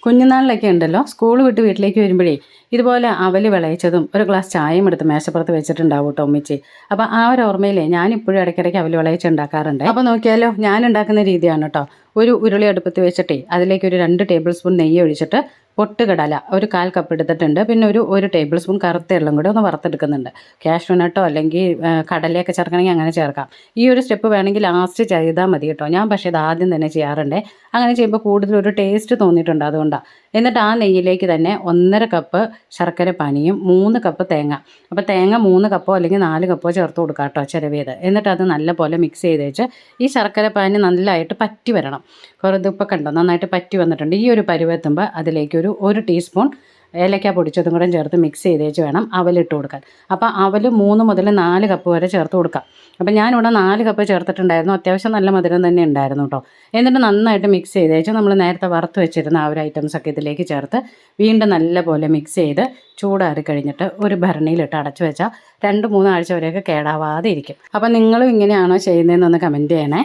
കുഞ്ഞുനാളിലൊക്കെ ഉണ്ടല്ലോ സ്കൂൾ വിട്ട് വീട്ടിലേക്ക് വരുമ്പോഴേ ഇതുപോലെ അവല് വിളയിച്ചതും ഒരു ഗ്ലാസ് ചായയും എടുത്ത് മേശപ്പുറത്ത് വെച്ചിട്ടുണ്ടാവും കേട്ടോ ഉമ്മിച്ചി. അപ്പോൾ ആ ഒരു ഓർമ്മയിലേ ഞാനിപ്പോഴും ഇടയ്ക്കിടയ്ക്ക് അവല് വിളയിച്ചുണ്ടാക്കാറുണ്ട്. അപ്പോൾ നോക്കിയാലോ ഞാൻ ഉണ്ടാക്കുന്ന രീതിയാണ് കേട്ടോ. ഒരു ഉരുളി അടുപ്പത്ത് വെച്ചിട്ടേ അതിലേക്ക് ഒരു 2 ടേബിൾ സ്പൂൺ നെയ്യ് ഒഴിച്ചിട്ട് പൊട്ടുകടല ഒരു 1/4 കപ്പ് എടുത്തിട്ടുണ്ട്. പിന്നെ ഒരു ടേബിൾ സ്പൂൺ കറുത്ത എള്ളും കൂടെ ഒന്ന് വറുത്തെടുക്കുന്നുണ്ട്. കാഷ്യൂ നട്ടോ അല്ലെങ്കിൽ കടലയൊക്കെ ചേർക്കണമെങ്കിൽ അങ്ങനെ ചേർക്കാം. ഈ ഒരു സ്റ്റെപ്പ് വേണമെങ്കിൽ ലാസ്റ്റ് ചെയ്താൽ മതി കേട്ടോ. ഞാൻ പക്ഷേ ഇത് ആദ്യം തന്നെ ചെയ്യാറുണ്ട്. അങ്ങനെ ചെയ്യുമ്പോൾ കൂടുതൽ ഒരു ടേസ്റ്റ് തോന്നിയിട്ടുണ്ട്, അതുകൊണ്ടാണ്. എന്നിട്ട് ആ നെയ്യിലേക്ക് തന്നെ 1.5 കപ്പ് ശർക്കര പാനിയും 3 കപ്പ് തേങ്ങ. അപ്പോൾ തേങ്ങ 3 കപ്പോ അല്ലെങ്കിൽ 4 കപ്പോ ചേർത്ത് കൊടുക്കാം കേട്ടോ, ചിരവിയത്. എന്നിട്ട് അത് നല്ലപോലെ മിക്സ് ചെയ്ത് വെച്ച് ഈ ശർക്കര പാനി നല്ലതായിട്ട് പറ്റി വരണം. കുറേ ഇപ്പോൾ കണ്ടോ നന്നായിട്ട് പറ്റി വന്നിട്ടുണ്ട്. ഈ ഒരു പരുവെത്തുമ്പോൾ അതിലേക്ക് ഒരു ടീസ്പൂൺ ഏലക്ക പൊടിച്ചതും കൂടെ ചേർത്ത് മിക്സ് ചെയ്ത് വെച്ച് വേണം അവലിട്ട് കൊടുക്കാൻ. അപ്പോൾ അവൽ 3 മുതൽ 4 കപ്പ് വരെ ചേർത്ത് കൊടുക്കാം. അപ്പോൾ ഞാനിവിടെ 4 കപ്പ് ചേർത്തിട്ടുണ്ടായിരുന്നു. അത്യാവശ്യം നല്ല മധുരം തന്നെ ഉണ്ടായിരുന്നു കേട്ടോ. എന്നിട്ട് നന്നായിട്ട് മിക്സ് ചെയ്ത് വെച്ച് നമ്മൾ നേരത്തെ വറുത്ത് വെച്ചിരുന്ന ആ ഒരു ഐറ്റംസൊക്കെ ഇതിലേക്ക് ചേർത്ത് വീണ്ടും നല്ലപോലെ മിക്സ് ചെയ്ത് ചൂടാറി കഴിഞ്ഞിട്ട് ഒരു ഭരണിയിലിട്ട് അടച്ചു വെച്ചാൽ 2-3 ആഴ്ച വരെയൊക്കെ കേടാവാതെ ഇരിക്കും. അപ്പോൾ നിങ്ങളും ഇങ്ങനെയാണോ ചെയ്യുന്നതെന്നൊന്ന് കമൻറ്റ് ചെയ്യണേ.